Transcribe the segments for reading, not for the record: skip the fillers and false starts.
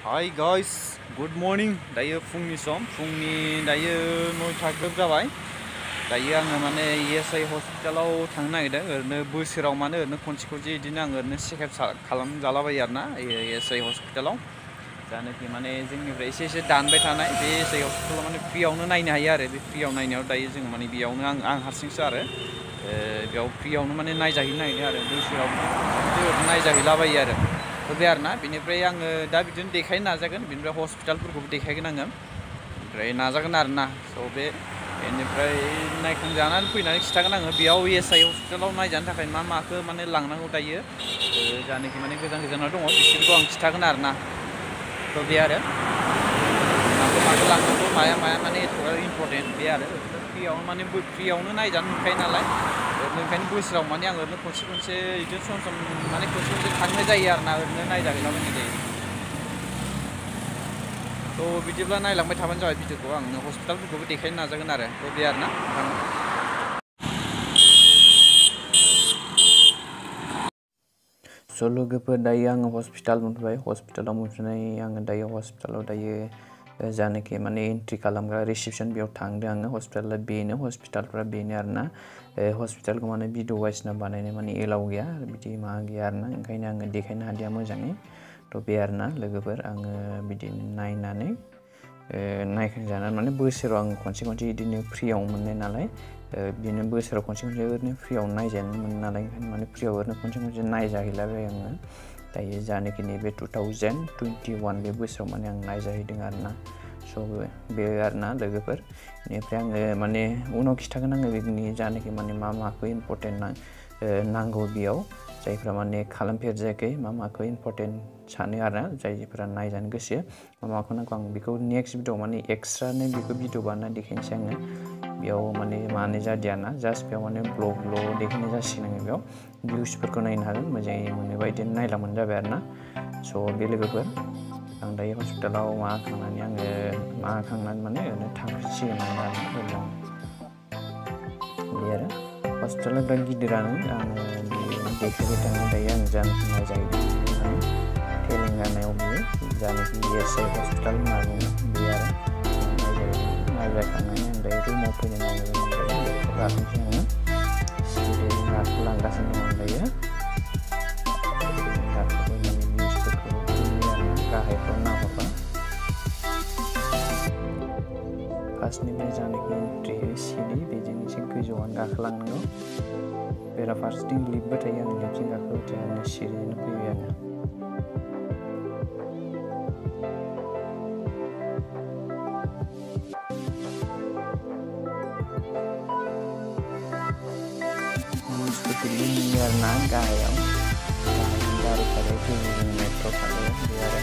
Hi guys, good morning. Dayo fungni som, fungni dayo 9टा ग्रोब जाबाय. दायो आङो माने ESI हस्पिटालाव थांनो नागिरदों. ओरैनो बोसोराव माने ओरैनो खनसे बिदिनो आङो ओरैनो चेकआप खालामजालाबायो आरोना ESI हस्पिटालाव. जानोखि माने जोंनिफ्राय एसे दानबाय थानाय बे ESI हस्पिटालाव माने फ्रियावनो नायनो हायो आरो बे फ्रियाव नायनायाव दायो जों माने बेयावनो आं हारसिंसो आरो बेयाव फ्रियावनो माने नायजाहैनो नागिरदों आरो बोसोराव नायजाहैलाबायो आरो बे आरोना बेनिफ्राय आङो दा बिदिनो देखायनो नाजागोन बेनिफ्राय हस्पिटालफोरखौबो देखायगोन आङो ओमफ्राय नाजागोन आरोना बे बेनिफ्राय नायखांजानानै फैनानै खिथागोन आङो बेयाव ESI हस्पिटालाव नायजानो थाखाय मा माखौ माने लांनांगौ दायो जानोखि माने गोजानाव दङ बिसोरखौ आं खिथागोन आरोना बे आरो माखौ लांनांगौ माया माने इम्परटेन्ट बे आरो फ्रियावनो नायजानो मोनखायो नालाय ओंखायनो बोसोराव माने आं ओरैनो खनसे बिदिनो सम माने खनसे थांनाय जायो आरोना ओरैनो नायजाहैलाबायनाय जायो थ' बिदिब्ला नायलांबाय थाबानो जाबाय भिडिअखौ आं हस्पिटालफोरखौबो देखायनो नाजागोन आरो बे आरोना स' लोगोफोर दायो आङो हस्पिटाल मोनफैबाय हस्पिटालाव मोनफैनाय आङो दायो हस्पिटालाव दायो जानोखि माने एन्ट्रि खालामग्रा रिसेपसन बेयाव थांदों आङो हस्पिटालफ्रा बेनो आरोना हस्पिटालखौ माने भिडिअ बायदिसिना बानायनाय माने एलाउ गैया बिदि माबा गैया आरोना ओंखायनो आङो देखायनो हादिया मोजाङै थ' बे आरोना लोगोफोर आङो बिदिनो नायनानै नायखांजानानै माने बोसोराव आं खनसे बिदिनो फ्रियाव मोननाय नालाय बिदिनो बोसोराव खनसे ओरैनो फ्रियाव नायजानो मोनो नालाय ओंखायनो माने फ्रियाव ओरैनो खनसे नायजाहैलाबाय आङो दायो जानोखि नैबे 2021 बे बोसोराव माने आं नायजाहैदों आरोना स' बे आरोना लोगोफोर बेनिफ्राय आङो माने उनाव खिथागोन आङो बेनि जानोखि माने मा माखौ इम्परटेन्ट नांगौ बेयाव जायफ्रा माने खालामफेरजायाखै मा माखौ इम्परटेन्ट सानो आरोना जायफोरा नायजानो गोसो मा माखौ नांगौ आं बेखौ नेक्स्ट भिडिअ माने एक्सट्रानो बेखौ भिडिअ बानायना देखायनोसै आङो बेयाव माने माने जादियाना जास्ट बेयाव माने ब्लग देखायनाय जासिगोन आङो बेयाव भिउसफोरखौ नायनो हागोन मोजाङै मोनोबा बिदिनो नायलांबानो जाबाय आरोना स' बे लोगोफोर आं दायो हस्पिटालाव माखांनानै माने ओरैनो थांफिनसिगोन आरोना बे आरो हस्पिटाला बिराद गिदिरानो आङो देखायबाय थानाय दायो आं जानोखि नायजाहैदों माने तेलेंगानायाव बियो जानोखि ESI हस्पिटाल होनना बुङो बे आरो नायजाखांनानै आं दायो रुमाव फैनो नागिरदों बेखौ लाफिनसै आङो सिरिजों गाखो लांगासिनो दं आं दायो गाखोफैनानै निउसफोरखौ गाहायफ्राव नाहरबा फार्स्टनिफ्राय जानोखि एन्ट्रि सिरि बेजों एसे गोजौआनो गाखोलांनांगौ बेराफारसेथिं लिफ्टबो थायो आं लिफ्टजों गाखोबाय थानानै सिरिजोंनो फैबाय आङो निउसफोरखौ नुयो आरोना गाहायाव गारि खारो गोजौजों मेट्र' खारो बे आरो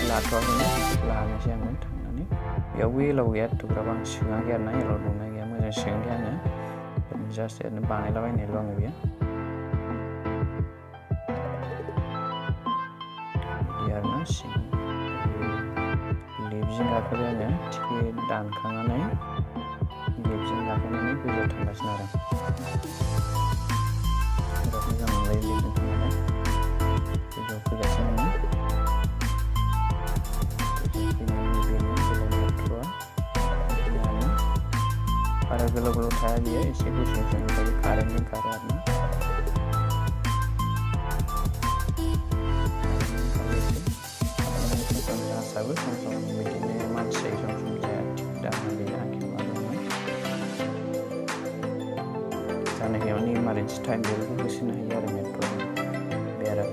लाथ'वाखैनो लानोसै आङो थांनानै बेयावबो एलाव गैया एथ'ग्राब आं सोङाखै आरोना एलाव दंना गैया मोजां सोङाखै आङो जास्ट ओरैनो बानायलाबायनायल' आङो बेयो बिदि आरोना लिफ्टजों गाखोबाय आङो टिकेट दानखांनानै लिफ्टजों गाखोनानै गोजौआव थांगासिनो आरो बिराद मोजां मोनलायो लिफ्टजों थांनानै गोजौआव फैगासिनो आङो बारा गोलाव थाया बियो एसे गुसुं थायो कारेन्टजों खारो आरोना सम बिदिनो मानसि जायो सम जाया टिकेट दामा गैया जानोखि माने इमारजेन्सि टाइम बेफोरखौ होसोनो हायो आरो मेट्र'जों बे आरो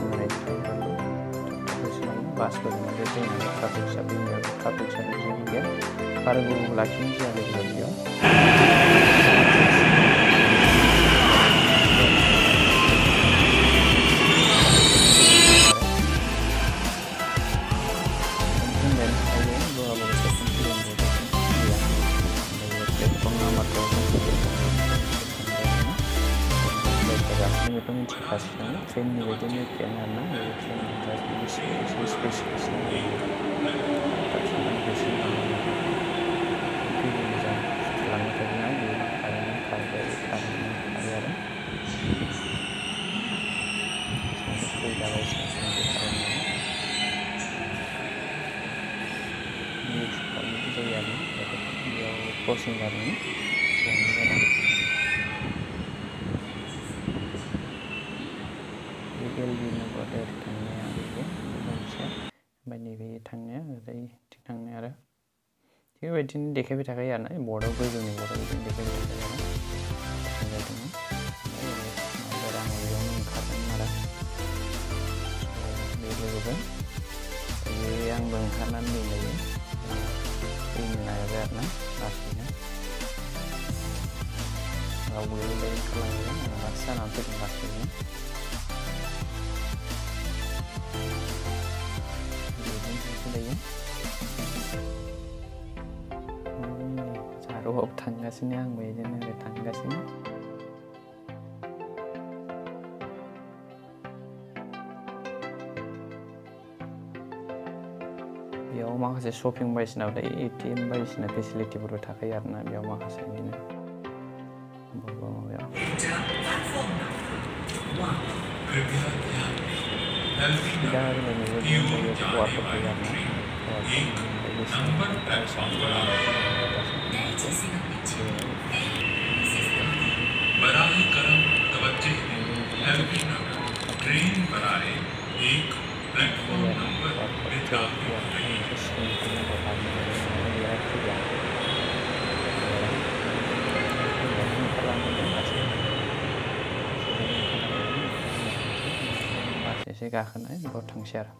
इमारजेन्सि टाइमफोरखौ होसोनो हायो बासफोरजों बे जोंना ट्राफिक हिसाबै जेबो गैया बारा गोबाव लाखिनाय जाया लोगोफोर बेयाव ट्रेननि बायदिनो एखेयानो आरोना ट्रेन फैसिगासिनो मोजां लांनो थाखाय बे खारबाय आरो फैलाबाय सानसेनि खालामनानै इउज खालामनाय जायो आरो बेयाव क्रसिं जादों एलबि नांगौ ओरै थांनाया बेबो मोनसे ओमफ्राय नैबे थांनाया ओरै थांनाय आरो थिग बेबायदिनो देखायबाय थाखायो आरो ना बर्डआव गोजौनि बर्डआव बिदिनो देखायबाय थाखायो आरो थांजादोंमोन ओमफ्राय आं बेयावनो ओंखारदोंमोन आरो बे लोगोबो बे आंबो ओंखारनानै दंलायो फैनो नागिरबाय आरो ना लासैनो रावबो बेबायदि खालामबाय आं लासै जानानै फैदों लासैनो जारौआव थांगासिनो आंबो बिदिनो ओरै थांगासिनो बेयाव माखासे शपिं बायदिसिना एटिएम बायदिसिना फेसिलिटिफोरबो थाखायो आरोना बेयाव माखासे बिदिनो बबेबा माबायाव सुबिदा होलायनायबो वार्कआउट थायो आरोना बराहे करम तवज्जे ट्रेन बराहे एक प्लेटफॉर्म नंबर एसे गाखोनाय बेयाव थांसै आरो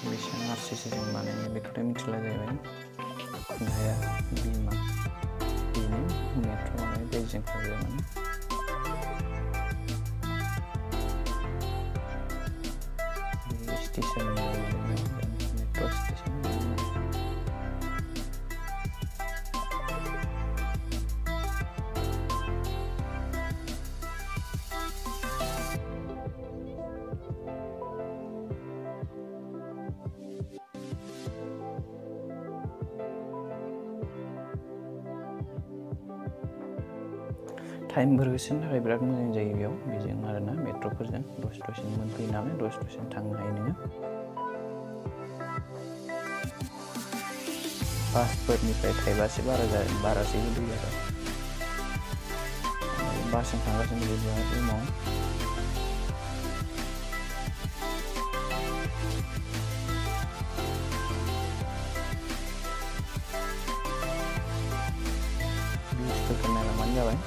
बेसेबां आरसिसि जों बानायनाय बेखौथ' मिथिला जाहैबाय हाया बिमा बेनो मेट्र' माने दैजों खारबाय माने स्टेशन मेट्र' स्टेशन टाइमफोर होसोनो थाखाय बिराद मोजां जायो बेयाव बेजों आरोना मेट्र'फोरजों दसेनो मोनफैयो नालाय दसेनो थांनो हायो नोङो बासफोरनिफ्राय थाइबासो बारासो होयो आरो बासजों थांगासिनो बे रुमाव भिउसफोरखौ नायलांबानो जाबाय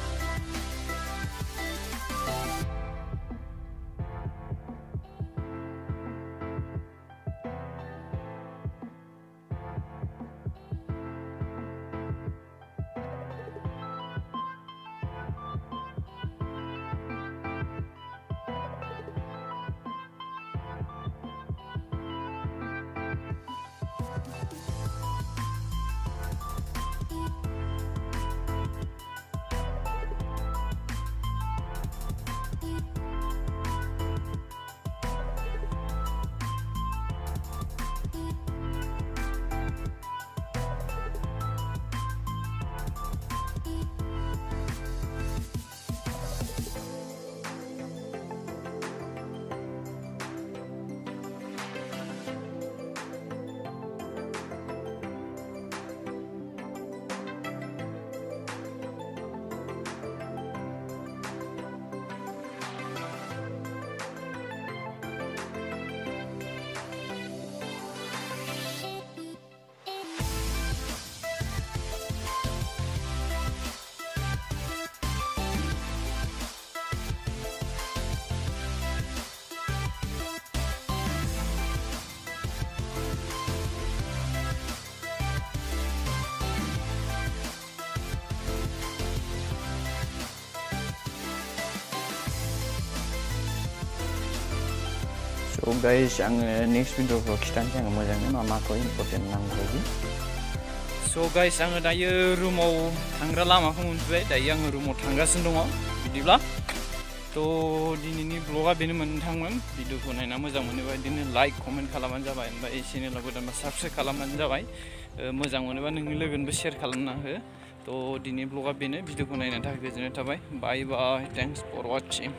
So guys, आङो next video खौ खिथानोसै आङो मोजाङै मा माखौ important नांगौ बायदि. So guys, आङो दायो रुमाव थांग्रा लामाखौ मोनफैबाय. दायो आङो रुमाव थांगासिनो दङ. बिदिब्ला तो दिनैनि ब्लगा बेनोमोन नोंथांमोन. भिडिअखौ नायना मोजां मोनोबा बिदिनो लाइक कमेन्ट खालामबानो जाबाय. ओमफ्राय चेनेलाव गोदानबा साबस्क्राइब खालामबानो जाबाय. मोजां मोनोबा नोंनि लोगोनोबो शेयार खालामना हो. तो दिनै ब्लगा बेनो. भिडिअखौ नायनायनि थाखाय गोजोननाय थाबाय. Bye bye. Thanks for वाचिं.